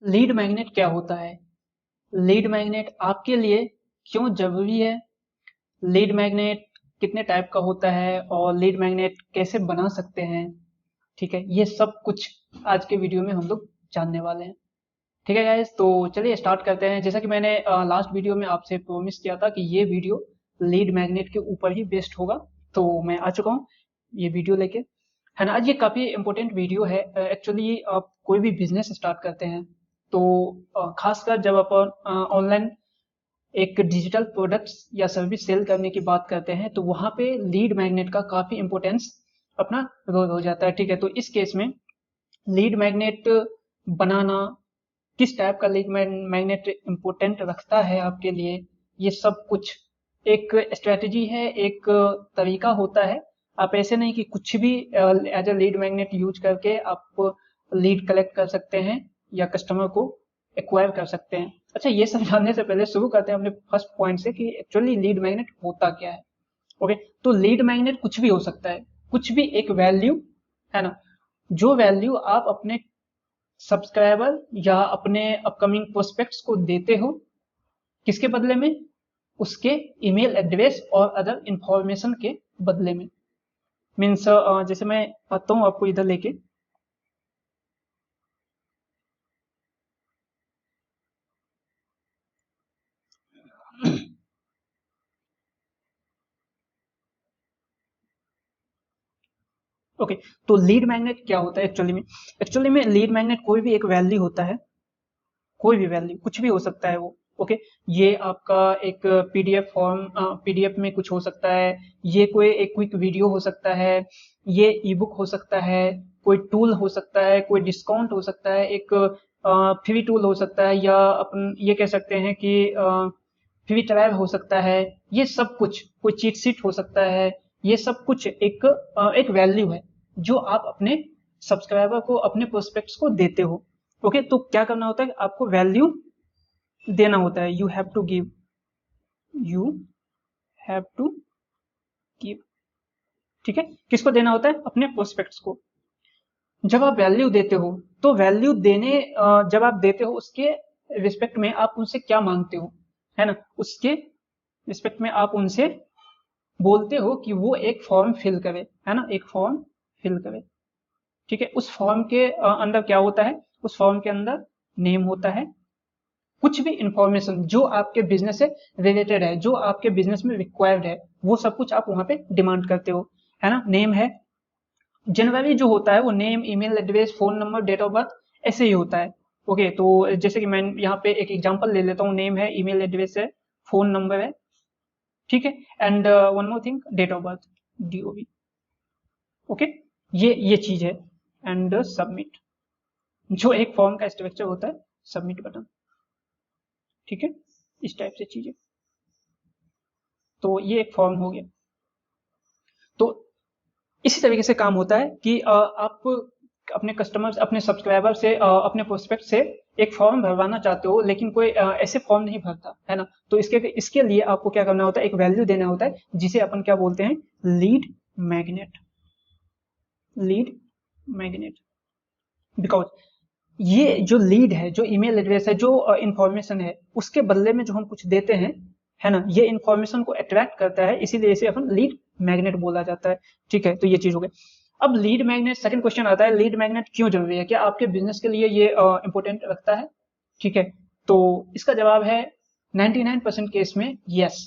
Lead magnet क्या होता है? लीड मैग्नेट आपके लिए क्यों जरूरी है? लीड मैग्नेट कितने टाइप का होता है और लीड मैग्नेट कैसे बना सकते हैं? ठीक है, ये सब कुछ आज के वीडियो में हम लोग जानने वाले हैं। ठीक है गाइस, तो चलिए स्टार्ट करते हैं। जैसा कि मैंने लास्ट वीडियो में आपसे प्रॉमिस किया था कि ये वीडियो लीड मैग्नेट के ऊपर ही बेस्ड होगा, तो मैं आ चुका हूँ ये वीडियो लेके, है ना। आज ये काफी इंपॉर्टेंट वीडियो है। एक्चुअली आप कोई भी बिजनेस स्टार्ट करते हैं तो खासकर जब अपन ऑनलाइन एक डिजिटल प्रोडक्ट्स या सर्विस सेल करने की बात करते हैं तो वहां पे लीड मैग्नेट का काफी इंपॉर्टेंस अपना रोल हो जाता है। ठीक है, तो इस केस में लीड मैग्नेट बनाना, किस टाइप का लीड मैग्नेट इंपॉर्टेंट रखता है आपके लिए, ये सब कुछ एक स्ट्रेटजी है, एक तरीका होता है। आप ऐसे नहीं कि कुछ भी as a lead magnet use करके आप लीड कलेक्ट कर सकते हैं या कस्टमर को एक्वायर कर सकते हैं। अच्छा, ये सब जानने से पहले शुरू करते हैं अपने फर्स्ट पॉइंट से कि एक्चुअली लीड मैग्नेट होता क्या है। ओके, तो लीड मैग्नेट कुछ भी हो सकता है, कुछ भी एक वैल्यू, है ना। जो वैल्यू आप अपने सब्सक्राइबर या अपने अपकमिंग प्रोस्पेक्ट्स को देते हो, किसके बदले में? उसके ईमेल एड्रेस और अदर इंफॉर्मेशन के बदले में। मीन्स जैसे मैं आता हूँ आपको इधर लेके, ओके, तो लीड मैग्नेट क्या होता है एक्चुअली में लीड मैग्नेट कोई भी एक वैल्यू होता है, कोई भी वैल्यू, कुछ भी हो सकता है वो। ओके, ये आपका एक पीडीएफ फॉर्म, पीडीएफ में कुछ हो सकता है, ये कोई एक क्विक वीडियो हो सकता है, ये ई बुक हो सकता है, कोई टूल हो सकता है, कोई डिस्काउंट हो सकता है, एक फ्री टूल हो सकता है, या अपन ये कह सकते हैं कि फ्री ट्रायल हो सकता है। ये सब कुछ, कोई चीट शीट हो सकता है, ये सब कुछ एक वैल्यू है जो आप अपने सब्सक्राइबर को, अपने प्रोस्पेक्ट्स को देते हो। ओके, तो क्या करना होता है, आपको वैल्यू देना होता है। You have to give, you have to give, ठीक है। किसको देना होता है? अपने प्रोस्पेक्ट्स को। जब आप वैल्यू देते हो तो वैल्यू जब आप देते हो उसके रिस्पेक्ट में आप उनसे क्या मांगते हो, है ना। उसके रिस्पेक्ट में आप उनसे बोलते हो कि वो एक फॉर्म फिल करे, है ना, एक फॉर्म फिल करे। ठीक है, उस फॉर्म के अंदर क्या होता है? उस फॉर्म के अंदर नेम होता है, कुछ भी इंफॉर्मेशन जो आपके बिजनेस से रिलेटेड है, जो आपके बिजनेस में रिक्वायर्ड है, वो सब कुछ आप वहां पे डिमांड करते हो, है ना। नेम है, जनरली जो होता है वो name, email address, phone number, date of birth, ऐसे ही होता है। ओके, तो जैसे कि मैं यहाँ पे एक एग्जांपल ले लेता हूँ। नेम है, ईमेल एड्रेस है, फोन नंबर है, ठीक है, and one more thing, date of birth, DOB। Okay, ये चीज है। एंड सबमिट, जो एक फॉर्म का स्ट्रक्चर होता है, सबमिट बटन, ठीक है, इस टाइप से चीजें। तो ये एक फॉर्म हो गया। तो इसी तरीके से काम होता है कि आप अपने कस्टमर, अपने सब्सक्राइबर से, अपने प्रोस्पेक्ट से एक फॉर्म भरवाना चाहते हो, लेकिन कोई ऐसे फॉर्म नहीं भरता, है ना। तो इसके इसके लिए आपको क्या करना होता है? एक वैल्यू देना होता है, जिसे अपन क्या बोलते हैं? Lead magnet, lead magnet. Because ये जो लीड है, जो ईमेल एड्रेस है, जो इंफॉर्मेशन है, उसके बदले में जो हम कुछ देते हैं, है ना, ये इंफॉर्मेशन को अट्रैक्ट करता है, इसीलिए इसे अपन लीड मैग्नेट बोला जाता है। ठीक है, तो ये चीज हो गई। अब लीड मैग्नेट, सेकंड क्वेश्चन आता है, लीड मैग्नेट क्यों जरूरी है? क्या आपके बिजनेस के लिए ये इंपॉर्टेंट रखता है? ठीक है, तो इसका जवाब है 99% केस में यस।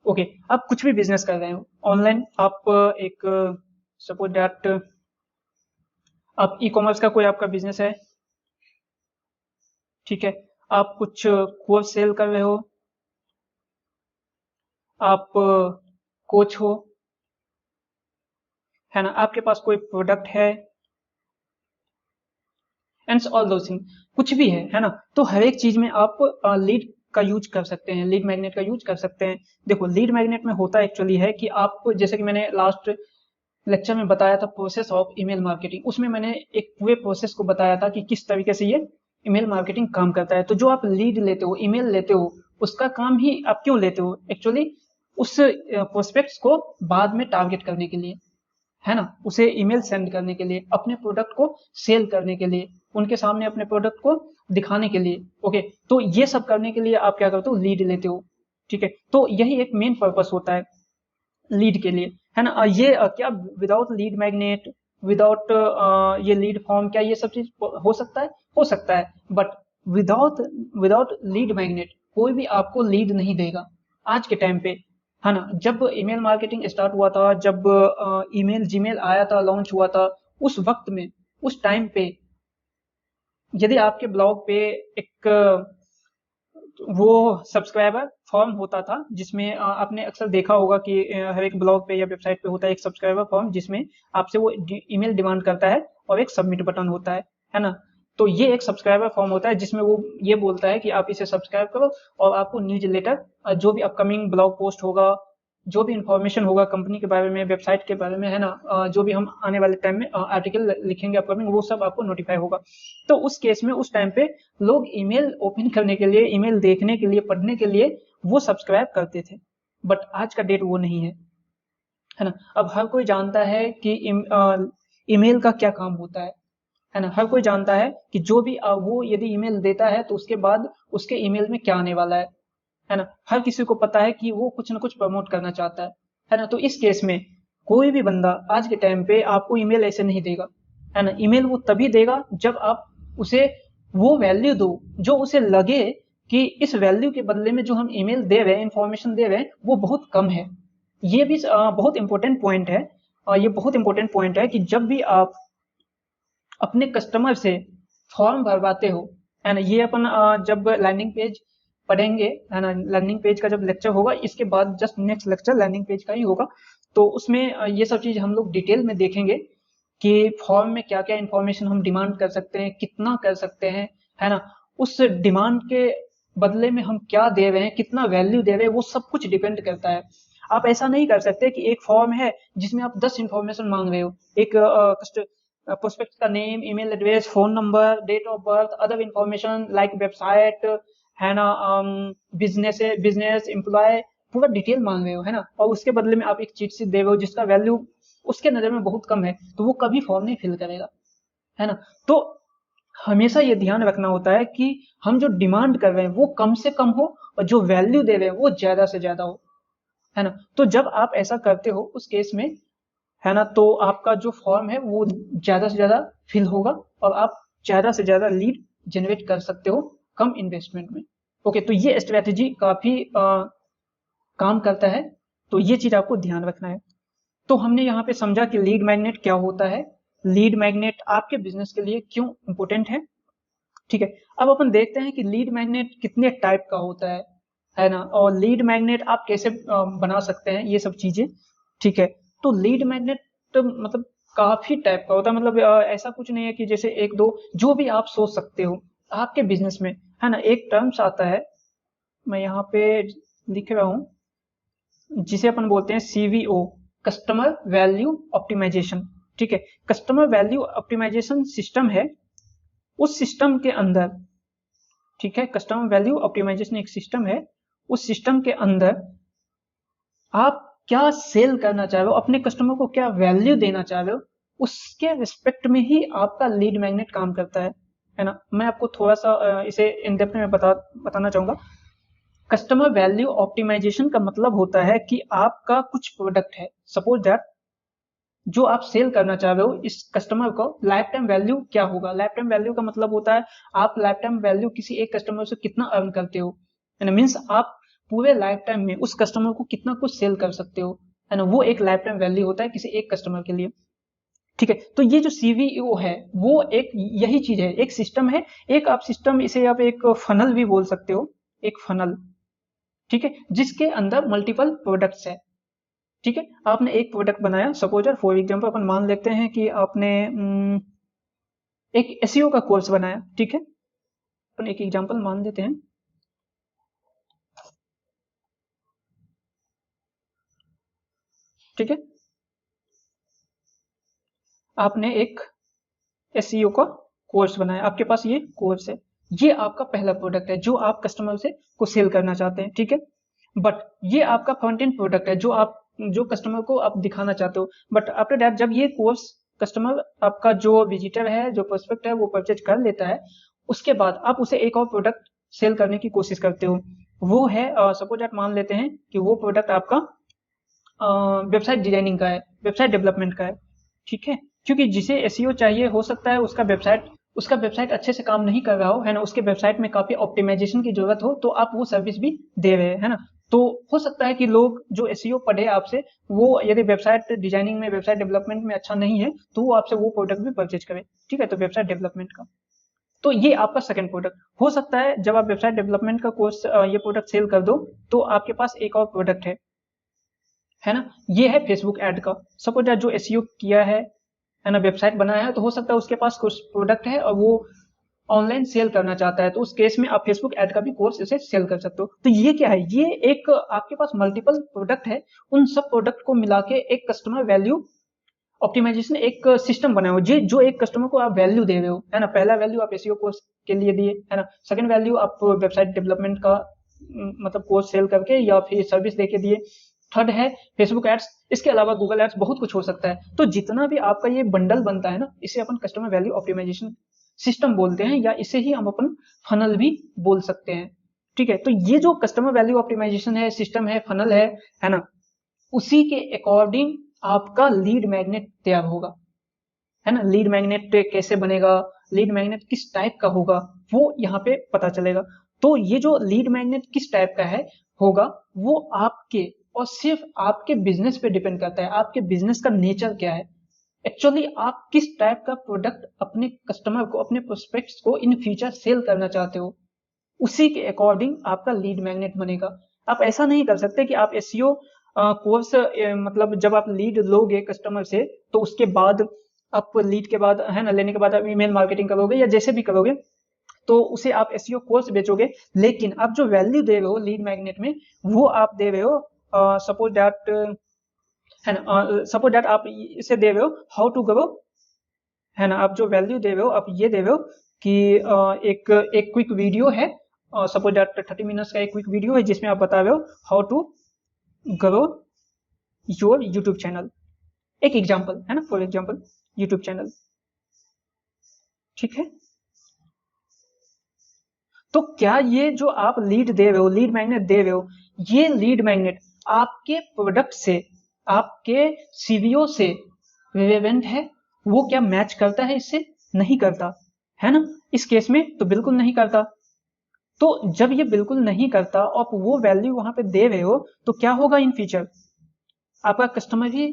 ओके, आप कुछ भी बिजनेस कर रहे हो ऑनलाइन, आप एक सपोज दैट आप ई कॉमर्स का कोई आपका बिजनेस है, ठीक है, आप कुछ कोर्स सेल कर रहे हो, आप कोच हो, है ना, आपके पास कोई प्रोडक्ट है, एंड ऑल दो थिंग, कुछ भी है ना। तो हर एक चीज में आप लीड का यूज कर सकते हैं, लीड मैग्नेट का यूज कर सकते हैं। देखो, लीड मैग्नेट में होता एक्चुअली है कि आप, जैसे कि मैंने लास्ट लेक्चर में बताया था प्रोसेस ऑफ ईमेल मार्केटिंग, उसमें मैंने एक पूरे प्रोसेस को बताया था कि किस तरीके से ये ईमेल मार्केटिंग काम करता है। तो जो आप लीड लेते हो, ईमेल लेते हो, उसका काम ही आप क्यों लेते हो? एक्चुअली उस प्रोस्पेक्ट्स को बाद में टारगेट करने के लिए, है ना, उसे ईमेल सेंड करने के लिए, अपने प्रोडक्ट को सेल करने के लिए। उनके सामने अपने प्रोडक्ट को दिखाने के लिए। ओके, तो ये सब करने के लिए आप क्या करते हो, लीड लेते हो। ठीक है, तो यही एक मेन पर्पस होता है लीड के लिए, है ना। ये क्या विदाउट लीड मैग्नेट, विदाउट ये लीड फॉर्म, क्या ये सब चीज हो सकता है? हो सकता है, but without without lead magnet कोई भी आपको लीड नहीं देगा आज के टाइम पे, है ना। जब ईमेल मार्केटिंग स्टार्ट हुआ था, जब ईमेल जीमेल आया था, लॉन्च हुआ था, उस वक्त में, उस टाइम पे यदि आपके ब्लॉग पे एक वो सब्सक्राइबर फॉर्म होता था, जिसमें आपने अक्सर देखा होगा कि हर एक ब्लॉग पे या वेबसाइट पे होता है एक सब्सक्राइबर फॉर्म, जिसमें आपसे वो ईमेल डिमांड करता है और एक सबमिट बटन होता है ना। तो ये एक सब्सक्राइबर फॉर्म होता है जिसमें वो ये बोलता है कि आप इसे सब्सक्राइब करो और आपको न्यूज लेटर, जो भी अपकमिंग ब्लॉग पोस्ट होगा, जो भी इंफॉर्मेशन होगा कंपनी के बारे में, वेबसाइट के बारे में, है ना, जो भी हम आने वाले टाइम में आर्टिकल लिखेंगे अपकमिंग, वो सब आपको नोटिफाई होगा। तो उस केस में उस टाइम पे लोग ईमेल ओपन करने के लिए, ईमेल देखने के लिए, पढ़ने के लिए वो सब्सक्राइब करते थे। बट आज का डेट वो नहीं है ना। अब हर कोई जानता है कि ईमेल का क्या काम होता है ना। हर कोई जानता है कि जो भी वो यदि ईमेल देता है तो उसके बाद उसके ईमेल में क्या आने वाला है ना। हर किसी को पता है कि वो कुछ ना कुछ प्रमोट करना चाहता है ना। तो इस केस में कोई भी बंदा आज के टाइम पे आपको ईमेल ऐसे नहीं देगा, है ना। ईमेल वो तभी देगा जब आप उसे वो वैल्यू दो जो उसे लगे कि इस वैल्यू के बदले में जो हम ईमेल दे रहे हैं, इंफॉर्मेशन दे रहे हैं, वो बहुत कम है। ये भी बहुत इंपॉर्टेंट पॉइंट है। ये बहुत इंपॉर्टेंट पॉइंट है कि जब भी आप अपने कस्टमर से फॉर्म भरवाते हो, है ना। ये अपन जब लैंडिंग पेज पढ़ेंगे, है ना, लैंडिंग पेज का जब लेक्चर होगा, इसके बाद just next lecture landing page का ही होगा, तो उसमें ये सब चीज हम लोग डिटेल में देखेंगे कि फॉर्म में क्या क्या इंफॉर्मेशन हम डिमांड कर सकते हैं, कितना कर सकते हैं, है ना। उस डिमांड के बदले में हम क्या दे रहे हैं, कितना वैल्यू दे रहे हैं, वो सब कुछ डिपेंड करता है। आप ऐसा नहीं कर सकते कि एक फॉर्म है जिसमें आप 10 इंफॉर्मेशन मांग रहे हो, एक प्रोस्पेक्ट का name, email address, phone number, date of birth, other information like website, है ना, बिजनेस एम्प्लॉय, पूरा डिटेल मांग रहे हो, है ना। और उसके बदले में आप एक चीट शीट दे रहे हो जिसका वैल्यू उसके नजर में बहुत कम है, तो वो कभी फॉर्म नहीं फिल करेगा, है ना। तो हमेशा ये ध्यान रखना होता है कि हम जो डिमांड कर रहे हैं वो कम से कम हो और जो वैल्यू दे रहे हैं वो ज्यादा से ज्यादा हो, है ना। तो जब आप ऐसा करते हो उस केस में, है ना, तो आपका जो फॉर्म है वो ज्यादा से ज्यादा फिल होगा और आप ज्यादा से ज्यादा लीड जनरेट कर सकते हो कम इन्वेस्टमेंट में। ओके, तो ये स्ट्रेटेजी काफी काम करता है, तो ये चीज आपको ध्यान रखना है। तो हमने यहाँ पे समझा कि लीड मैग्नेट क्या होता है, लीड मैग्नेट आपके बिजनेस के लिए क्यों इंपॉर्टेंट है। ठीक है, अब अपन देखते हैं कि लीड मैग्नेट कितने टाइप का होता है ना, और लीड मैग्नेट आप कैसे बना सकते हैं, ये सब चीजें। ठीक है, तो लीड मैग्नेट तो मतलब काफी टाइप का होता है, मतलब ऐसा कुछ नहीं है कि जैसे एक दो, जो भी आप सोच सकते हो आपके बिजनेस में, है ना। एक टर्म्स आता है, मैं यहाँ पे लिख रहा हूं, जिसे अपन बोलते हैं CVO, कस्टमर वैल्यू ऑप्टिमाइजेशन। ठीक है, कस्टमर वैल्यू ऑप्टिमाइजेशन सिस्टम है, उस सिस्टम के अंदर, ठीक है, कस्टमर वैल्यू ऑप्टिमाइजेशन एक सिस्टम है, उस सिस्टम के अंदर आप क्या सेल करना चाह रहे हो, अपने कस्टमर को क्या वैल्यू देना चाह रहे हो, उसके रिस्पेक्ट में ही आपका लीड मैग्नेट काम करता है ना। मैं आपको थोड़ा सा इसे इन डेप्थ में बताना चाहूंगा। कस्टमर वैल्यू ऑप्टिमाइजेशन का मतलब होता है कि आपका कुछ प्रोडक्ट है, सपोज दैट जो आप सेल करना चाह रहे हो, इस कस्टमर को लाइफ टाइम वैल्यू क्या होगा। लाइफ टाइम वैल्यू का मतलब होता है आप लाइफ टाइम वैल्यू किसी एक कस्टमर से कितना अर्न करते हो, है ना। मीन्स आप पूरे लाइफ टाइम में उस कस्टमर को कितना कुछ सेल कर सकते हो, है ना। वो एक लाइफ टाइम वैल्यू होता है किसी एक कस्टमर के लिए। ठीक है, तो ये जो CVO है वो एक यही चीज है, एक सिस्टम है, एक आप सिस्टम, इसे आप एक फनल भी बोल सकते हो, एक फनल। ठीक है, जिसके अंदर मल्टीपल प्रोडक्ट्स है। ठीक है, आपने एक प्रोडक्ट बनाया, सपोज फॉर एग्जांपल अपन मान लेते हैं कि आपने एक SEO का कोर्स बनाया। ठीक है, अपन एक एग्जांपल मान लेते हैं। ठीक है, आपने एक SEO का कोर्स बनाया, आपके पास ये कोर्स है, ये आपका पहला प्रोडक्ट है जो आप कस्टमर से को सेल करना चाहते हैं। ठीक है, बट ये आपका फ्रंट एंड प्रोडक्ट है जो कस्टमर को आप दिखाना चाहते हो। बट आफ्टर दैट जब ये कोर्स कस्टमर आपका जो विजिटर है, जो प्रोस्पेक्ट है, वो परचेज कर लेता है, उसके बाद आप उसे एक और प्रोडक्ट सेल करने की कोशिश करते हो। वो है सपोज आप मान लेते हैं कि वो प्रोडक्ट आपका वेबसाइट डिजाइनिंग का है, वेबसाइट डेवलपमेंट का है, ठीक है। क्योंकि जिसे एसईओ चाहिए, हो सकता है उसका वेबसाइट अच्छे से काम नहीं कर रहा हो, है ना, उसके वेबसाइट में काफी ऑप्टिमाइजेशन की जरूरत हो, तो आप वो सर्विस भी दे रहे हैं, है ना। तो हो सकता है कि लोग जो एसईओ पढ़े आपसे, वो यदि वेबसाइट डिजाइनिंग में, वेबसाइट डेवलपमेंट में अच्छा नहीं है, तो वो आपसे वो प्रोडक्ट भी परचेज करे, ठीक है। तो वेबसाइट डेवलपमेंट का, तो ये आपका सेकंड प्रोडक्ट हो सकता है। जब आप वेबसाइट डेवलपमेंट का कोर्स, ये प्रोडक्ट सेल कर दो, तो आपके पास एक और प्रोडक्ट है ना। ये है फेसबुक ऐड का। सपोज जो एसईओ किया है ना, वेबसाइट बनाया है, तो हो सकता है उसके पास कुछ प्रोडक्ट है और वो ऑनलाइन सेल करना चाहता है, तो उस केस में आप फेसबुक ऐड का भी कोर्स इसे सेल कर सकते हो। तो ये क्या है, ये एक आपके पास मल्टीपल प्रोडक्ट है, उन सब प्रोडक्ट को मिला के एक कस्टमर वैल्यू ऑप्टिमाइजेशन एक सिस्टम बनाए हो, जो एक कस्टमर को आप वैल्यू दे रहे हो, है ना। पहला वैल्यू आप एसईओ कोर्स के लिए दिए, है ना। सेकंड वैल्यू आप वेबसाइट डेवलपमेंट का मतलब कोर्स सेल करके या फिर सर्विस देके दिए। थर्ड है फेसबुक एड्स, इसके अलावा गूगल एड्स, बहुत कुछ हो सकता है। तो जितना भी आपका ये बंडल बनता है ना, इसे अपन कस्टमर वैल्यू ऑप्टिमाइजेशन सिस्टम बोलते हैं, या इसे ही हम अपन फनल भी बोल सकते हैं, ठीक है। तो ये जो कस्टमर वैल्यू ऑप्टिमाइजेशन है, सिस्टम है, फनल है ना, उसी के अकॉर्डिंग आपका लीड मैग्नेट तैयार होगा, है ना। लीड मैग्नेट कैसे बनेगा, लीड मैग्नेट किस टाइप का होगा, वो यहाँ पे पता चलेगा। तो ये जो लीड मैग्नेट किस टाइप का है होगा, वो आपके और सिर्फ आपके बिजनेस पे डिपेंड करता है, आपके बिजनेस का नेचर क्या है। एक्चुअली आप किस टाइप का प्रोडक्ट अपने कस्टमर को, अपने प्रोस्पेक्ट्स को इन फ्यूचर सेल करना चाहते हो, उसी के अकॉर्डिंग आपका लीड मैग्नेट बनेगा। आप ऐसा नहीं कर सकते कि आप एसईओ कोर्स मतलब जब आप लीड लोगे कस्टमर से, तो उसके बाद आप लीड के बाद, है ना, लेने के बाद आप ईमेल मार्केटिंग करोगे या जैसे भी करोगे, तो उसे आप एसईओ कोर्स बेचोगे। लेकिन आप जो वैल्यू दे रहे हो लीड मैग्नेट में, वो आप दे रहे हो सपोज दैट, है ना, सपोज दैट आप इसे दे रहे हो हाउ टू ग्रो, है ना। आप जो वैल्यू दे रहे हो, आप ये दे रहे हो कि एक क्विक वीडियो है, सपोज दैट 30 मिनट्स का एक क्विक वीडियो है, जिसमें आप बता रहे हो how to grow your YouTube channel. एक एग्जांपल है ना, फॉर एग्जांपल यूट्यूब चैनल, ठीक है। तो क्या ये जो आप लीड दे रहे हो, लीड मैग्नेट दे रहे हो, ये लीड मैग्नेट आपके प्रोडक्ट से, आपके सीवीओ से रिलेवेंट है? वो क्या मैच करता है इससे? नहीं करता, है ना। इस केस में तो बिल्कुल नहीं करता। तो जब ये बिल्कुल नहीं करता और आप वो वैल्यू वहां पे दे रहे हो, तो क्या होगा इन फ्यूचर, आपका कस्टमर ही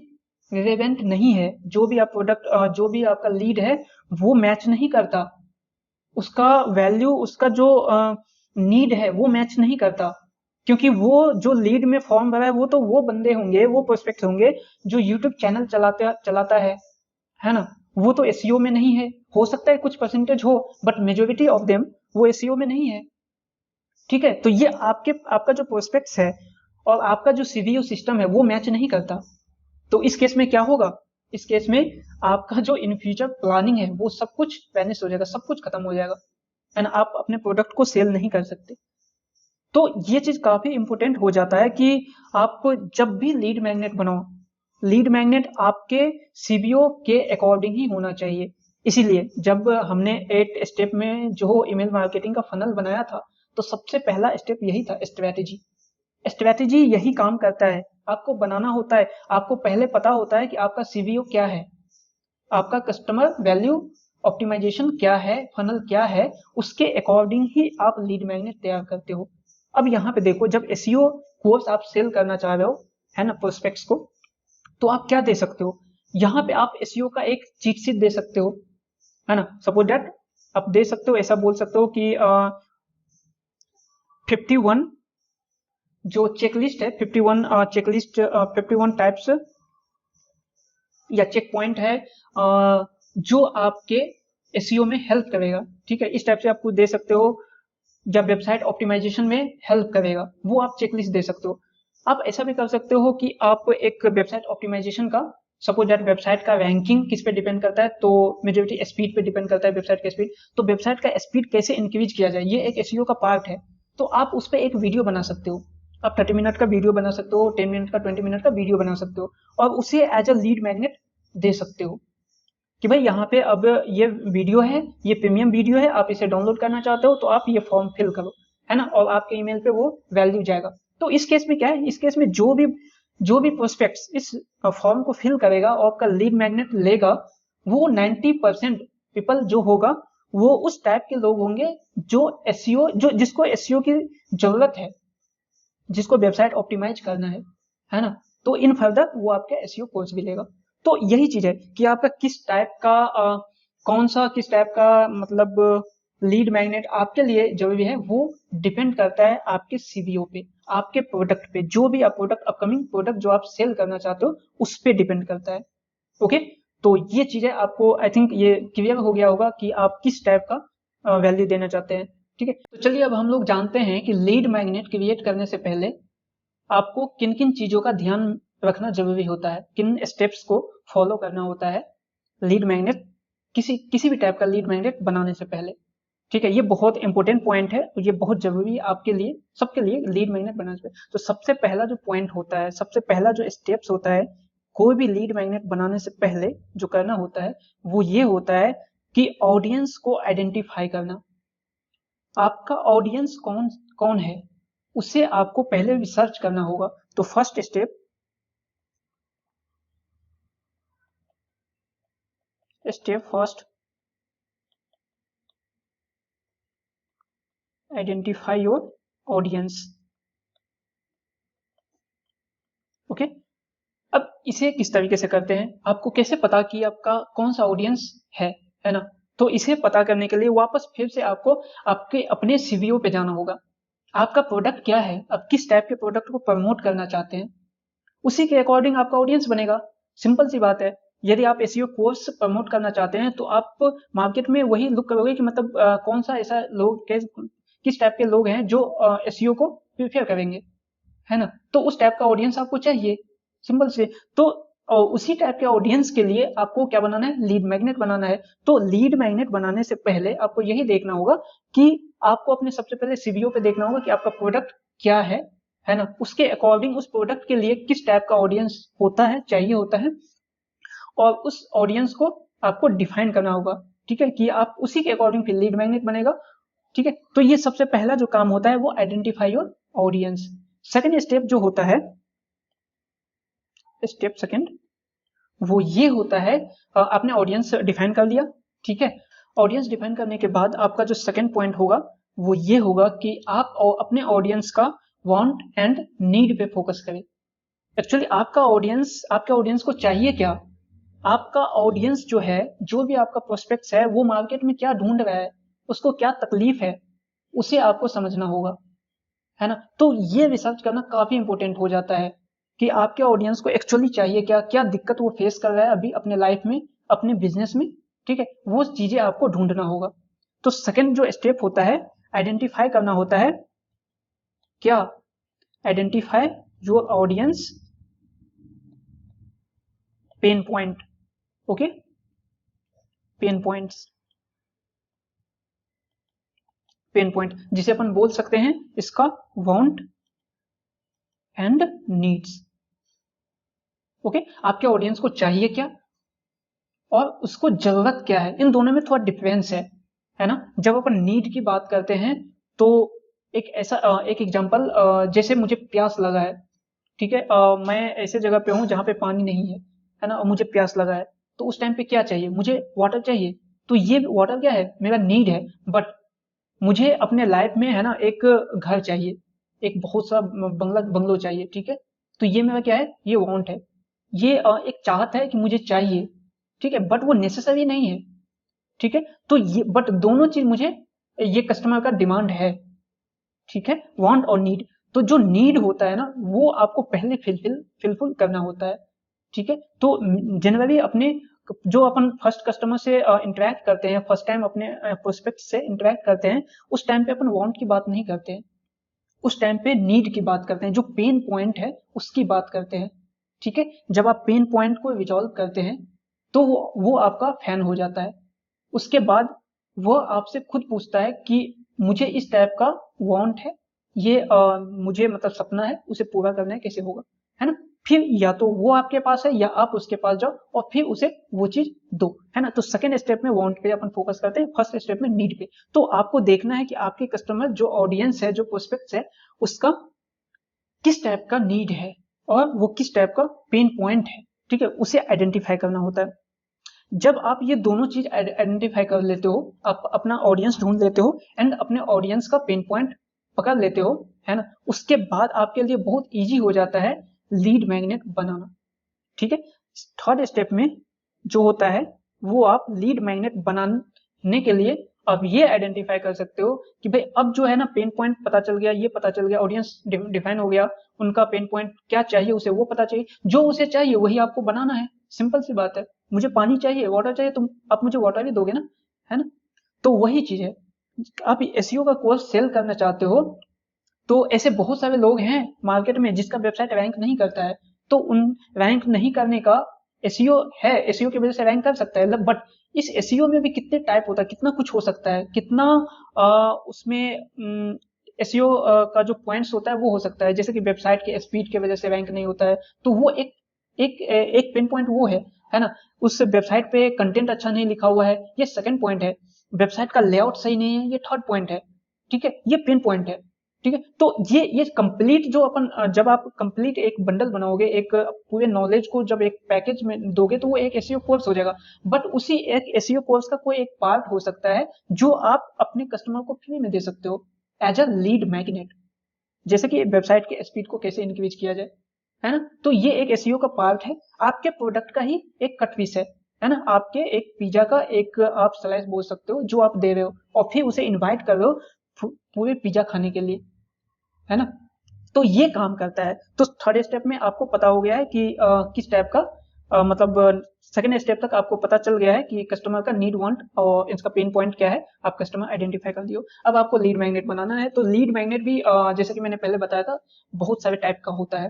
रिलेवेंट नहीं है। जो भी आप प्रोडक्ट, जो भी आपका लीड है, वो मैच नहीं करता, उसका वैल्यू, उसका जो नीड है, वो मैच नहीं करता। क्योंकि वो जो लीड में फॉर्म भरा है, वो तो वो बंदे होंगे, वो प्रोस्पेक्ट होंगे जो यूट्यूब चैनल चलाता है ना। वो तो एसईओ में नहीं है। हो सकता है कुछ परसेंटेज हो, बट मेजोरिटी ऑफ देम वो एसईओ में नहीं है, ठीक है। तो ये आपका जो प्रोस्पेक्ट्स है और आपका जो सीवीओ सिस्टम है, वो मैच नहीं करता। तो इस केस में क्या होगा, इस केस में आपका जो इन फ्यूचर प्लानिंग है, वो सब कुछ वैनिश हो जाएगा, सब कुछ खत्म हो जाएगा, एंड आप अपने प्रोडक्ट को सेल नहीं कर सकते। तो ये चीज काफी इंपॉर्टेंट हो जाता है कि आपको जब भी लीड मैग्नेट बनाओ, लीड मैग्नेट आपके सीबीओ के अकॉर्डिंग ही होना चाहिए। इसीलिए जब हमने 8 स्टेप में जो ईमेल मार्केटिंग का फनल बनाया था, तो सबसे पहला स्टेप यही था, स्ट्रेटेजी। स्ट्रेटेजी यही काम करता है, आपको बनाना होता है। आपको पहले पता होता है कि आपका सीवीओ क्या है, आपका कस्टमर वैल्यू ऑप्टिमाइजेशन क्या है, फनल क्या है, उसके अकॉर्डिंग ही आप लीड मैग्नेट तैयार करते हो। अब यहाँ पे देखो, जब एसईओ कोर्स आप सेल करना चाह रहे हो, है ना, प्रोस्पेक्ट्स को, तो आप क्या दे सकते हो, यहाँ पे आप एसईओ का एक चीट शीट दे सकते हो, है ना। सपोज दैट आप दे सकते हो, ऐसा बोल सकते हो कि 51 जो चेकलिस्ट है, 51 चेकलिस्ट, 51 टाइप्स या चेक पॉइंट है जो आपके एसईओ में हेल्प करेगा, ठीक है। इस टाइप से आपको दे सकते हो, जब वेबसाइट ऑप्टिमाइजेशन में हेल्प करेगा, वो आप चेकलिस्ट दे सकते हो। आप ऐसा भी कर सकते हो कि आप एक वेबसाइट ऑप्टिमाइजेशन का, सपोज दैट वेबसाइट का रैंकिंग किस पे डिपेंड करता है, तो मेजोरिटी स्पीड पे डिपेंड करता है, वेबसाइट का स्पीड। तो वेबसाइट का स्पीड कैसे इंक्रीज किया जाए, ये एक एसईओ का पार्ट है। तो आप उस पर एक वीडियो बना सकते हो, आप 30 मिनट का वीडियो बना सकते हो, 10 मिनट का, 20 मिनट का वीडियो बना सकते हो, और उसे as a lead magnet they सकते हो, कि भाई यहाँ पे अब ये वीडियो है, ये प्रीमियम वीडियो है, आप इसे डाउनलोड करना चाहते हो तो आप ये फॉर्म फिल करो, है ना, और आपके ईमेल पे वो वैल्यू जाएगा। तो इस केस में क्या है, इस केस में जो भी प्रोस्पेक्ट्स इस फॉर्म को फिल करेगा और आपका लीड मैग्नेट लेगा, वो 90% पीपल जो होगा वो उस टाइप के लोग होंगे जो एसईओ, जो जिसको एसईओ की जरूरत है, जिसको वेबसाइट ऑप्टिमाइज करना है ना। तो इन फर्दर वो आपका एसईओ कोर्स भी लेगा। तो यही चीज है कि आपका किस टाइप का किस टाइप का मतलब लीड मैग्नेट आपके लिए जरूरी है, वो डिपेंड करता है आपके सीवीओ पे, आपके प्रोडक्ट पे, जो भी आप प्रोडक्ट, अपकमिंग प्रोडक्ट जो आप सेल करना चाहते हो उस पे डिपेंड करता है। ओके, तो ये चीजें आपको आई थिंक ये क्लियर हो गया होगा कि आप किस टाइप का वैल्यू देना चाहते हैं। ठीक है, तो चलिए अब हम लोग जानते हैं कि लीड मैग्नेट क्रिएट करने से पहले आपको किन किन चीजों का ध्यान रखना जरूरी होता है, किन स्टेप्स को फॉलो करना होता है लीड मैग्नेट, किसी भी टाइप का लीड मैग्नेट बनाने से पहले। ठीक है, ये बहुत इंपॉर्टेंट पॉइंट है, ये बहुत जरूरी है आपके लिए, सबके लिए लीड मैग्नेट बनाने से। तो सबसे पहला जो पॉइंट होता है, सबसे पहला जो स्टेप्स होता है कोई भी लीड मैग्नेट बनाने से पहले जो करना होता है वो ये होता है कि ऑडियंस को आइडेंटिफाई करना। आपका ऑडियंस कौन कौन है उसे आपको पहले रिसर्च करना होगा। तो first step first, identify your audience. Okay, अब इसे किस तरीके से करते हैं, आपको कैसे पता कि आपका कौन सा ऑडियंस है ना। तो इसे पता करने के लिए वापस फिर से आपको आपके अपने सीवीओ पे जाना होगा। आपका प्रोडक्ट क्या है, आप किस टाइप के प्रोडक्ट को प्रमोट करना चाहते हैं, उसी के अकॉर्डिंग आपका ऑडियंस बनेगा। सिंपल सी बात है, यदि आप एसईओ कोर्स प्रमोट करना चाहते हैं तो आप मार्केट में वही लुक करोगे कि मतलब कौन सा ऐसा लोग किस टाइप के लोग हैं जो एसईओ को प्रीफर करेंगे, है ना। तो उस टाइप का ऑडियंस आपको चाहिए, सिंपल से। तो उसी टाइप के ऑडियंस के लिए आपको क्या बनाना है, लीड मैग्नेट बनाना है। तो लीड मैग्नेट बनाने से पहले आपको यही देखना होगा कि आपको अपने सबसे पहले सीवीओ पे देखना होगा कि आपका प्रोडक्ट क्या है ना, उसके अकॉर्डिंग उस प्रोडक्ट के लिए किस टाइप का ऑडियंस होता है, चाहिए होता है, और उस ऑडियंस को आपको डिफाइन करना होगा। ठीक है, कि आप उसी के अकॉर्डिंग फिर लीड मैग्नेट बनेगा। ठीक है, तो ये सबसे पहला जो काम होता है वो identify your audience. Second step जो होता है, स्टेप सेकेंड, वो ये होता है आपने ऑडियंस डिफाइन कर लिया। ठीक है, ऑडियंस डिफाइन करने के बाद आपका जो सेकेंड पॉइंट होगा वो ये होगा कि आप अपने ऑडियंस का वांट एंड नीड पे फोकस करें। एक्चुअली आपके ऑडियंस को चाहिए क्या, आपका ऑडियंस जो है, जो भी आपका प्रोस्पेक्ट्स है, वो मार्केट में क्या ढूंढ रहा है, उसको क्या तकलीफ है, उसे आपको समझना होगा, है ना। तो ये रिसर्च करना काफी इंपॉर्टेंट हो जाता है कि आपके ऑडियंस को एक्चुअली चाहिए क्या, क्या दिक्कत वो फेस कर रहा है अभी अपने लाइफ में, अपने बिजनेस में। ठीक है, वो चीजें आपको ढूंढना होगा। तो सेकंड जो स्टेप होता है, आइडेंटिफाई करना होता है क्या, identify your audience pain point. Okay, pen points, pain point जिसे अपन बोल सकते हैं इसका वांट एंड नीड्स। ओके, आपके ऑडियंस को चाहिए क्या और उसको जरूरत क्या है, इन दोनों में थोड़ा डिफरेंस है ना। जब अपन नीड की बात करते हैं तो एक एग्जांपल, जैसे मुझे प्यास लगा है, ठीक है, मैं ऐसे जगह पे हूँ जहाँ पे पानी नहीं है ना, और मुझे प्यास लगा है, तो उस टाइम पे क्या चाहिए, मुझे वाटर चाहिए। तो ये वाटर क्या है, मेरा नीड है। बट मुझे अपने लाइफ में, है ना, एक घर चाहिए, एक बहुत सा बंगलो चाहिए। ठीक है, तो ये मेरा क्या है, ये वांट है, ये एक चाहत है कि मुझे चाहिए। ठीक है, बट वो नेसेसरी नहीं है। ठीक है, तो ये बट दोनों चीज मुझे, ये कस्टमर का डिमांड है। ठीक है, वांट और नीड। तो जो नीड होता है ना वो आपको पहले फिलफिल करना होता है। ठीक है, तो जनरली अपने जो अपन फर्स्ट कस्टमर से इंटरेक्ट करते हैं, फर्स्ट टाइम अपने प्रोस्पेक्ट से इंटरेक्ट करते हैं, उस टाइम पे अपन वांट की बात नहीं करते हैं, उस टाइम पे नीड की बात करते हैं, जो पेन पॉइंट है उसकी बात करते हैं। ठीक है, जब आप पेन पॉइंट को रिजॉल्व करते हैं तो वो आपका फैन हो जाता है। उसके बाद वो आपसे खुद पूछता है कि मुझे इस टाइप का वांट है, ये मुझे मतलब सपना है, उसे पूरा करना है, कैसे होगा, है ना। फिर या तो वो आपके पास है या आप उसके पास जाओ और फिर उसे वो चीज दो, है ना। तो सेकंड स्टेप में वांट पे अपन फोकस करते हैं, फर्स्ट स्टेप में नीड पे। तो आपको देखना है कि आपके कस्टमर जो ऑडियंस है, जो प्रोस्पेक्ट्स है, उसका किस टाइप का नीड है और वो किस टाइप का पेन पॉइंट है, ठीक है, उसे आइडेंटिफाई करना होता है। जब आप ये दोनों चीज आइडेंटिफाई कर लेते हो, आप अपना ऑडियंस ढूंढ लेते हो एंड अपने ऑडियंस का पेन पॉइंट पकड़ लेते हो, है ना, उसके बाद आपके लिए बहुत इजी हो जाता है लीड मैग्नेट बनाना, ठीक है। थर्ड स्टेप में जो होता है वो आप लीड मैग्नेट बनाने के लिए आप ये आइडेंटिफाई कर सकते हो कि भाई अब जो है ना पेन पॉइंट पता चल गया, ये पता चल गया, ऑडियंस डिफाइन हो गया, उनका पेन पॉइंट क्या चाहिए उसे वो पता चाहिए, जो उसे चाहिए वही आपको बनाना है। सिंपल सी बात है, मुझे पानी चाहिए, वाटर चाहिए, तुम आप मुझे वाटर ही दोगे ना, है ना। तो वही चीज है, आप एसईओ का कोर्स सेल करना चाहते हो तो ऐसे बहुत सारे लोग हैं मार्केट में जिसका वेबसाइट रैंक नहीं करता है, तो उन रैंक नहीं करने का एसईओ है, एसईओ की वजह से रैंक कर सकता है, बट इस एसईओ में भी कितने टाइप होता है, कितना कुछ हो सकता है, कितना उसमें एसईओ का जो पॉइंट्स होता है वो हो सकता है, जैसे कि वेबसाइट के स्पीड की वजह से रैंक नहीं होता है, तो वो एक पेन पॉइंट वो है ना। उस वेबसाइट पे कंटेंट अच्छा नहीं लिखा हुआ है, ये सेकंड पॉइंट है। वेबसाइट का लेआउट सही नहीं है, ये थर्ड पॉइंट है, ठीक है, ये पेन पॉइंट है, ठीक है। तो ये कंप्लीट जो अपन जब आप कंप्लीट एक बंडल बनाओगे, एक पूरे नॉलेज को जब एक पैकेज में दोगे तो वो एक एसईओ कोर्स हो जाएगा। बट उसी एक एसईओ कोर्स का कोई एक पार्ट हो सकता है जो आप अपने कस्टमर को फ्री में दे सकते हो एज अ लीड मैग्नेट, जैसे कि वेबसाइट के स्पीड को कैसे इंक्रीज किया जाए, है ना। तो ये एक एसईओ का पार्ट है, आपके प्रोडक्ट का ही एक कट पीस है ना, आपके एक पिज्जा का एक आप स्लाइस बोल सकते हो जो आप दे रहे हो और फिर उसे इनवाइट कर रहे हो पूरे पिज्जा खाने के लिए, है ना। तो ये काम करता है। तो थर्ड स्टेप में आपको पता हो गया है कि किस टाइप का मतलब सेकंड स्टेप तक आपको पता चल गया है कि कस्टमर का नीड वांट और इसका पेन पॉइंट क्या है, आप कस्टमर आइडेंटिफाई कर दियो। अब आपको लीड मैग्नेट बनाना है, तो लीड मैग्नेट भी जैसे कि मैंने पहले बताया था बहुत सारे टाइप का होता है,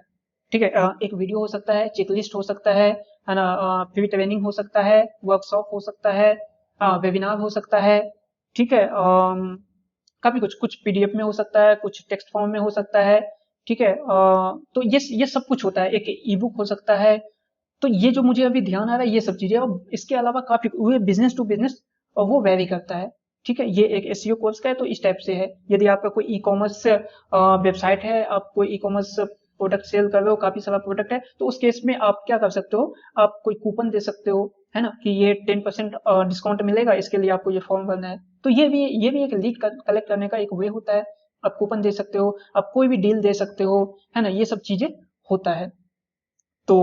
ठीक है। एक वीडियो हो सकता है, चेकलिस्ट हो सकता है ना, फ्री ट्रेनिंग हो सकता है, वर्कशॉप हो सकता है, वेबिनार हो सकता है, ठीक है। काफी कुछ कुछ पीडीएफ में हो सकता है, कुछ टेक्स्ट फॉर्म में हो सकता है, ठीक है। तो ये सब कुछ होता है, एक ई बुक हो सकता है। तो ये जो मुझे अभी ध्यान आ रहा है ये सब चीजें, और इसके अलावा काफी वो बिजनेस टू बिजनेस और वो वेरी करता है, ठीक है। ये एक एसईओ कोर्स का है तो इस टाइप से है। यदि आपका कोई ई कॉमर्स वेबसाइट है, आप कोई ई कॉमर्स प्रोडक्ट सेल कर रहे हो, काफी सारा प्रोडक्ट है, तो उस केस में आप क्या कर सकते हो, आप कोई कूपन दे सकते हो, है ना, कि ये 10% डिस्काउंट मिलेगा, इसके लिए आपको ये फॉर्म भरना है। तो ये भी एक लीड कलेक्ट करने का एक वे होता है। आप कूपन दे सकते हो, आप कोई भी डील दे सकते हो, है ना, ये सब चीजें होता है। तो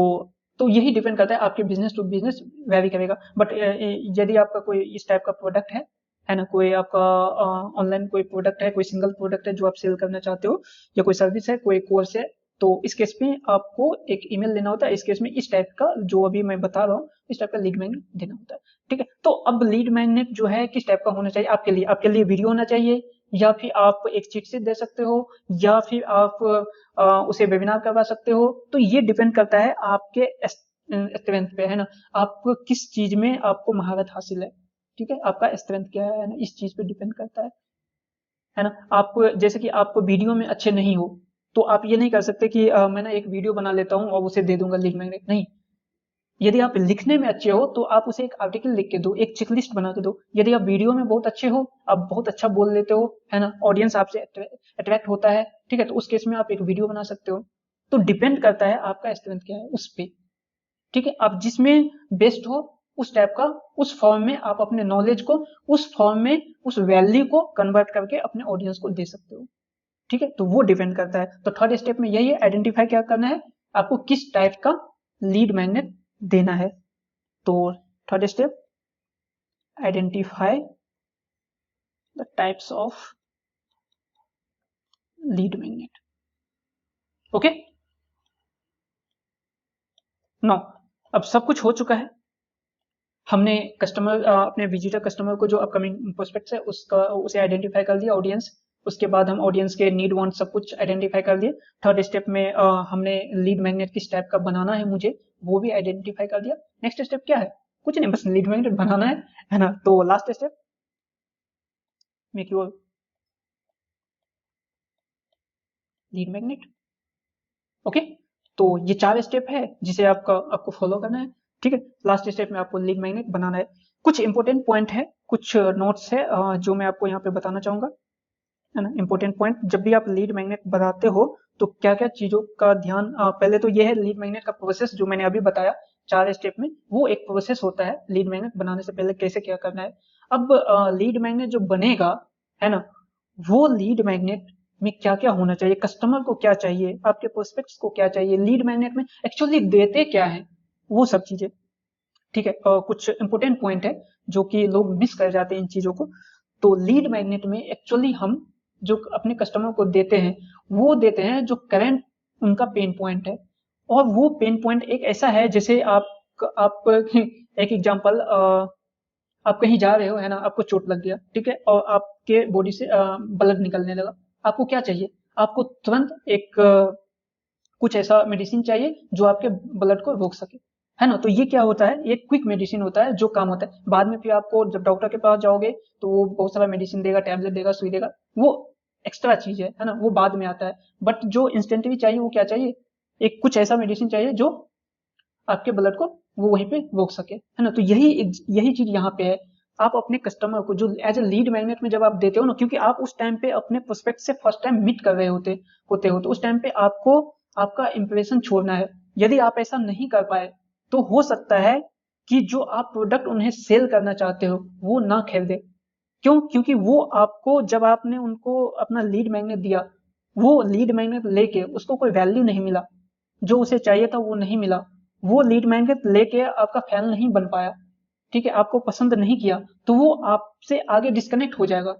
तो यही डिपेंड करता है, आपके बिजनेस टू बिजनेस वेरी करेगा। बट यदि आपका कोई इस टाइप का प्रोडक्ट है ना, कोई आपका ऑनलाइन कोई प्रोडक्ट है, कोई सिंगल प्रोडक्ट है जो आप सेल करना चाहते हो, या कोई सर्विस है, कोई कोर्स है, तो इस केस में आपको एक ईमेल देना होता है। इस केस में इस टाइप का जो अभी मैं बता रहा हूँ, इस टाइप का लीड मैग्नेट देना होता है, ठीक है। तो अब लीड मैग्नेट जो है किस टाइप का होना चाहिए आपके लिए वीडियो होना चाहिए, या फिर आप एक चिट शीट दे सकते हो, या फिर आप उसे वेबिनार करवा सकते हो। तो ये डिपेंड करता है आपके स्ट्रेंथ पे, है ना, आपको किस चीज में आपको महारत हासिल है, ठीक है, आपका स्ट्रेंथ क्या है ना, इस चीज पे डिपेंड करता है ना। आप जैसे कि आप वीडियो में अच्छे नहीं हो, तो आप ये नहीं कर सकते कि मैं ना एक वीडियो बना लेता हूँ और उसे दे दूंगा लीड मैग्नेट, नहीं। यदि आप लिखने में अच्छे हो तो आप उसे एक आर्टिकल लिख के दो, एक चेकलिस्ट बना के दो। यदि आप वीडियो में बहुत अच्छे हो, आप बहुत अच्छा बोल लेते हो, है ना, ऑडियंस आपसे अट्रैक्ट होता है, ठीक है, तो उस केस में आप एक वीडियो बना सकते हो। तो डिपेंड करता है आपका स्ट्रेंथ क्या है उस पे, ठीक है। आप जिसमें बेस्ट हो उस टाइप का, उस फॉर्म में आप अपने नॉलेज को उस फॉर्म में उस वैल्यू को कन्वर्ट करके अपने ऑडियंस को दे सकते हो, ठीक है। तो वो डिपेंड करता है। तो थर्ड स्टेप में यही है, आइडेंटिफाई क्या करना है, आपको किस टाइप का लीड मैग्नेट देना है। तो third step, identify the types of lead magnet, okay. No, अब सब कुछ हो चुका है। हमने कस्टमर अपने विजिटर कस्टमर को जो अपकमिंग प्रोस्पेक्ट्स है उसका उसे आइडेंटिफाई कर दिया, ऑडियंस। उसके बाद हम ऑडियंस के नीड वांट सब कुछ आइडेंटिफाई कर दिए। थर्ड स्टेप में हमने लीड मैग्नेट किस टाइप का बनाना है मुझे, वो भी आइडेंटिफाई कर दिया। नेक्स्ट स्टेप क्या है, कुछ नहीं, बस लीड मैग्नेट बनाना है ना। तो last step, make your lead magnet, okay. तो ये 4 स्टेप है जिसे आपको फॉलो करना है। ठीक है, लास्ट स्टेप में आपको लीड मैग्नेट बनाना है। कुछ इंपॉर्टेंट पॉइंट है, कुछ नोट्स है जो मैं आपको यहाँ पे बताना चाहूंगा, है ना। इंपॉर्टेंट पॉइंट, जब भी आप लीड मैग्नेट बनाते हो तो क्या क्या चीजों का ध्यान, पहले तो ये है लीड मैग्नेट का प्रोसेस जो मैंने अभी बताया 4 स्टेप में, वो एक प्रोसेस होता है लीड मैग्नेट बनाने से पहले कैसे क्या करना है। अब लीड मैग्नेट जो बनेगा, है ना, वो लीड मैग्नेट में क्या क्या होना चाहिए, कस्टमर को क्या चाहिए, आपके प्रोस्पेक्ट्स को क्या चाहिए, लीड मैग्नेट में एक्चुअली देते क्या है, वो सब चीजें। ठीक है, कुछ इंपोर्टेंट पॉइंट है जो कि लोग मिस कर जाते हैं इन चीजों को। तो लीड मैग्नेट में एक्चुअली हम जो अपने कस्टमर को देते हैं, वो देते हैं जो करंट उनका पेन पॉइंट है। और वो पेन पॉइंट एक ऐसा है, जैसे आप एक एग्जांपल, आप कहीं जा रहे हो, है ना, आपको चोट लग गया, ठीक है, और आपके बॉडी से ब्लड निकलने लगा। आपको क्या चाहिए, आपको तुरंत एक कुछ ऐसा मेडिसिन चाहिए जो आपके ब्लड को रोक सके, है ना। तो ये क्या होता है, ये क्विक मेडिसिन होता है जो काम होता है। बाद में फिर आपको जब डॉक्टर के पास जाओगे तो वो बहुत सारा मेडिसिन देगा, टैबलेट देगा, सुई देगा, वो एक्स्ट्रा चीज है ना, वो बाद में आता है। बट जो इंस्टेंटली चाहिए वो क्या चाहिए, एक कुछ ऐसा मेडिसिन चाहिए जो आपके ब्लड को वो वहीं पे रोक सके, है ना। तो यही चीज यहाँ पे है। आप अपने कस्टमर को जो एज ए लीड मैग्नेट में जब आप देते हो ना, क्योंकि आप उस टाइम पे अपने प्रोस्पेक्ट से फर्स्ट टाइम मीट कर रहे होते हो, तो उस टाइम पे आपको आपका इंप्रेशन छोड़ना है। यदि आप ऐसा नहीं कर पाए तो हो सकता है कि जो आप प्रोडक्ट उन्हें सेल करना चाहते हो वो ना खरीदे। क्यों, क्योंकि वो आपको, जब आपने उनको अपना लीड मैग्नेट दिया, वो लीड मैग्नेट लेके उसको कोई वैल्यू नहीं मिला, जो उसे चाहिए था वो नहीं मिला, वो लीड मैग्नेट लेके आपका फैन नहीं बन पाया, ठीक है, आपको पसंद नहीं किया, तो वो आपसे आगे डिस्कनेक्ट हो जाएगा,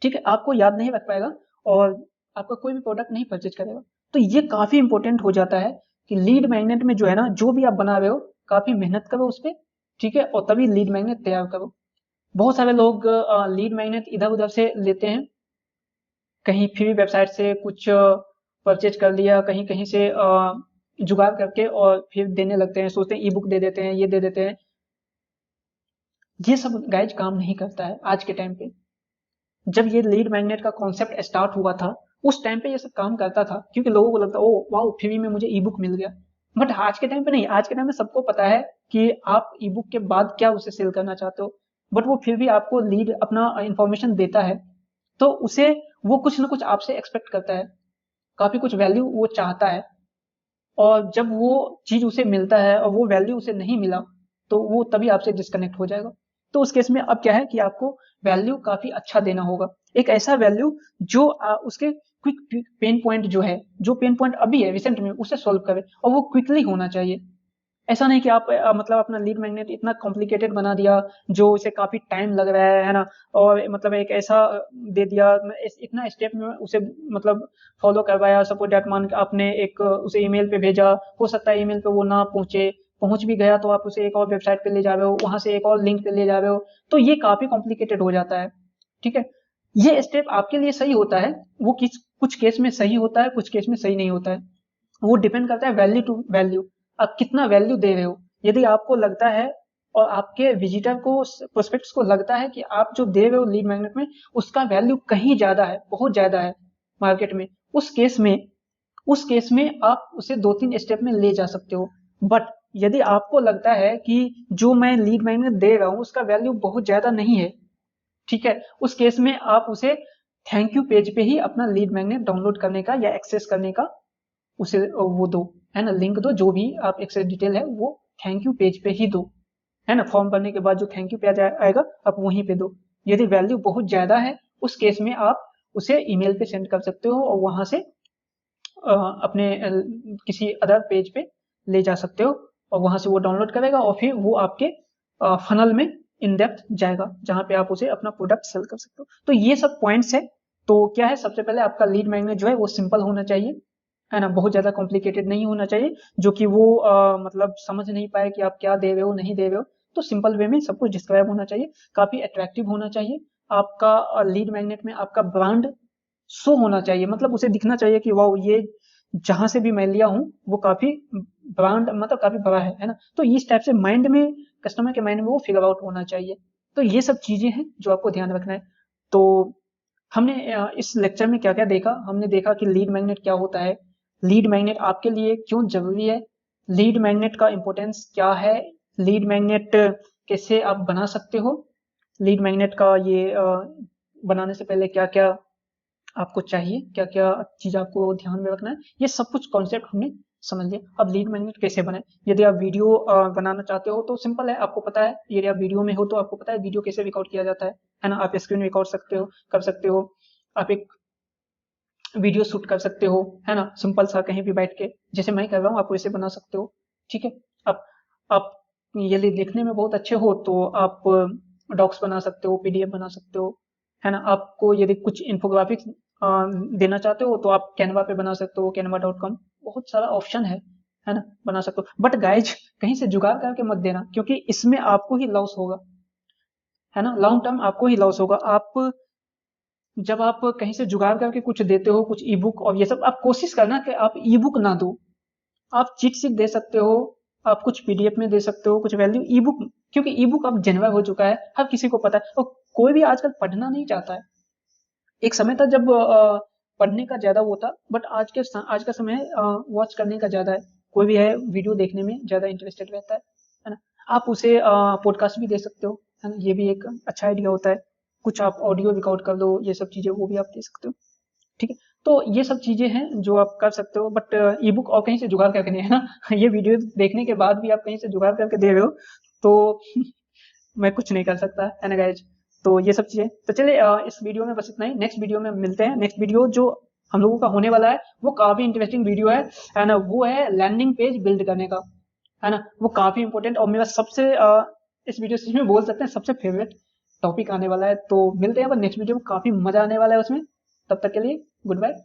ठीक है, आपको याद नहीं रख पाएगा और आपका कोई भी प्रोडक्ट नहीं परचेज करेगा। तो ये काफी इंपॉर्टेंट हो जाता है कि लीड मैग्नेट में जो है ना, जो भी आप बना रहे हो काफी मेहनत करो उस पर, ठीक है, और तभी लीड मैग्नेट तैयार करो। बहुत सारे लोग लीड मैग्नेट इधर उधर से लेते हैं, कहीं फ्री वेबसाइट से कुछ परचेज कर लिया, कहीं कहीं से जुगाड़ करके और फिर देने लगते हैं, सोचते हैं ई बुक दे देते हैं, ये दे देते हैं। ये सब गाइज काम नहीं करता है आज के टाइम पे। जब ये लीड मैग्नेट का कॉन्सेप्ट स्टार्ट हुआ था उस टाइम पे ये सब काम करता था, क्योंकि लोगों को लगता ओ वाह फ्री में मुझे ई बुक मिल गया। बट आज के टाइम पे नहीं, आज के टाइम में सबको पता है कि आप ई बुक के बाद क्या उसे सेल करना चाहते हो, बट वो फिर भी आपको लीड अपना इंफॉर्मेशन देता है, तो उसे वो कुछ ना कुछ आपसे एक्सपेक्ट करता है, काफी कुछ वैल्यू वो चाहता है। और जब वो चीज उसे मिलता है और वो वैल्यू उसे नहीं मिला, तो वो तभी आपसे डिस्कनेक्ट हो जाएगा। तो उस केस में अब क्या है कि आपको वैल्यू काफी अच्छा देना होगा, एक ऐसा वैल्यू जो उसके क्विक पेन पॉइंट जो है, जो पेन पॉइंट अभी है रिसेंट में, उसे सॉल्व करे, और वो क्विकली होना चाहिए। ऐसा नहीं कि आप मतलब अपना लीड मैग्नेट इतना कॉम्प्लिकेटेड बना दिया जो उसे काफी टाइम लग रहा है ना, और मतलब एक ऐसा दे दिया, इतना स्टेप में उसे मतलब फॉलो करवाया, सपोज दैट मान के आपने एक उसे ईमेल पे भेजा, हो सकता है ईमेल पे वो ना पहुंचे, पहुंच भी गया तो आप उसे एक और वेबसाइट पे ले जा रहे हो, वहां से एक और लिंक पे ले जा रहे हो, तो ये काफी कॉम्प्लिकेटेड हो जाता है। ठीक है, ये स्टेप आपके लिए सही होता है, वो कुछ केस में सही होता है, कुछ केस में सही नहीं होता है, वो डिपेंड करता है वैल्यू टू वैल्यू, आप कितना वैल्यू दे रहे हो। यदि आपको लगता है और आपके विजिटर को, प्रोस्पेक्ट्स को लगता है कि आप जो दे रहे हो लीड मैग्नेट में उसका वैल्यू कहीं ज्यादा है, बहुत ज्यादा है मार्केट में, उस केस में आप उसे 2-3 स्टेप में ले जा सकते हो। बट यदि आपको लगता है कि जो मैं लीड मैग्नेट दे रहा हूँ उसका वैल्यू बहुत ज्यादा नहीं है, ठीक है, उस केस में आप उसे थैंक यू पेज पे ही अपना लीड मैग्नेट डाउनलोड करने का या एक्सेस करने का उसे वो दो, है ना, लिंक दो, जो भी आप एक्सेस डिटेल है वो थैंक यू पेज पे ही दो, है ना, फॉर्म भरने के बाद जो थैंक यू पेज आएगा आप वहीं पे दो। यदि वैल्यू बहुत ज्यादा है उस केस में आप उसे ईमेल पे सेंड कर सकते हो और वहां से अपने किसी अदर पेज पे ले जा सकते हो, और वहां से वो डाउनलोड करेगा और फिर वो आपके फनल में इन डेप्थ जाएगा जहां पे आप उसे अपना प्रोडक्ट सेल कर सकते हो। तो ये सब पॉइंट्स है। तो क्या है, सबसे पहले आपका लीड मैग्नेट जो है वो सिंपल होना चाहिए, है ना, बहुत ज्यादा कॉम्प्लिकेटेड नहीं होना चाहिए जो कि वो मतलब समझ नहीं पाए कि आप क्या दे रहे हो नहीं दे रहे हो। तो सिंपल वे में सब कुछ डिस्क्राइब होना चाहिए, काफी अट्रैक्टिव होना चाहिए, आपका लीड मैग्नेट में आपका ब्रांड शो होना चाहिए, मतलब उसे दिखना चाहिए कि वाह ये जहां से भी मैं लिया हूँ वो काफी ब्रांड मतलब काफी बड़ा है ना। तो इस टाइप से माइंड में, कस्टमर के माइंड में वो फिगर आउट होना चाहिए। तो ये सब चीजें हैं जो आपको ध्यान रखना है। तो हमने इस लेक्चर में क्या क्या देखा, हमने देखा कि लीड मैग्नेट क्या होता है, लीड मैग्नेट आपके लिए क्यों जरूरी है, लीड मैग्नेट का इंपॉर्टेंस क्या है, लीड मैग्नेट कैसे आप बना सकते हो, लीड मैग्नेट का ये बनाने से पहले क्या क्या आपको चाहिए, क्या क्या चीज आपको ध्यान में रखना है, ये सब कुछ कॉन्सेप्ट हमने समझ लिया। अब लीड मैग्नेट कैसे बनाए, यदि आप वीडियो बनाना चाहते हो तो सिंपल है, आपको पता है, यदि आप वीडियो में हो तो आपको पता है वीडियो कैसे रिकॉर्ड किया जाता है ना, आप स्क्रीन रिकॉर्ड कर सकते हो, आप एक वीडियो शूट कर सकते हो, है ना, सिंपल सा कहीं भी बैठ के, जैसे मैं कर रहा हूँ आप वैसे बना सकते हो, ठीक है। अब आप यदि देखने में बहुत अच्छे हो तो आप डॉक्स बना सकते हो, पीडीएफ बना सकते हो, है ना, आपको यदि कुछ इन्फोग्राफिक्स देना चाहते हो तो आप कैनवा पे बना सकते हो, canva.com, बहुत सारा ऑप्शन है ना, बना सकते हो। बट गाइज कहीं से जुगाड़ करके मत देना, क्योंकि इसमें आपको ही लॉस होगा, है ना, लॉन्ग टर्म आपको ही लॉस होगा। आप जब आप कहीं से जुगाड़ करके कुछ देते हो, कुछ ई बुक और ये सब, आप कोशिश करना कि आप ई बुक ना दो, आप चीट शीट दे सकते हो, आप कुछ पीडीएफ में दे सकते हो, कुछ वैल्यू ई बुक, क्योंकि ई बुक अब जेनरल हो चुका है, हर किसी को पता है, और कोई भी आजकल पढ़ना नहीं चाहता है। एक समय था जब पढ़ने का ज्यादा वो था, बट आज का समय वॉच करने का ज्यादा है, कोई भी है वीडियो देखने में ज्यादा इंटरेस्टेड रहता है ना, आप उसे पॉडकास्ट भी दे सकते हो, है ना, ये भी एक अच्छा आइडिया होता है, कुछ आप ऑडियो रिकॉर्ड कर दो, ये सब चीजें वो भी आप दे सकते हो, ठीक है। तो ये सब चीजें हैं जो आप कर सकते हो, बट ई बुक और कहीं से जुगाड़ करके नहीं, है ना ये वीडियो देखने के बाद भी आप कहीं से जुगाड़ करके दे रहे हो तो मैं कुछ नहीं कर सकता, है ना गाइज। तो ये सब चीजें, तो चलिए इस वीडियो में बस इतना ही, नेक्स्ट वीडियो में मिलते हैं। नेक्स्ट वीडियो जो हम लोगों का होने वाला है वो काफी इंटरेस्टिंग वीडियो है ना, वो है लैंडिंग पेज बिल्ड करने का, है ना, वो काफी इंपॉर्टेंट और मेरा सबसे इस वीडियो से में बोल सकते हैं सबसे फेवरेट टॉपिक आने वाला है। तो मिलते हैं नेक्स्ट वीडियो में, काफी मजा आने वाला है उसमें, तब तक के लिए गुड बाय।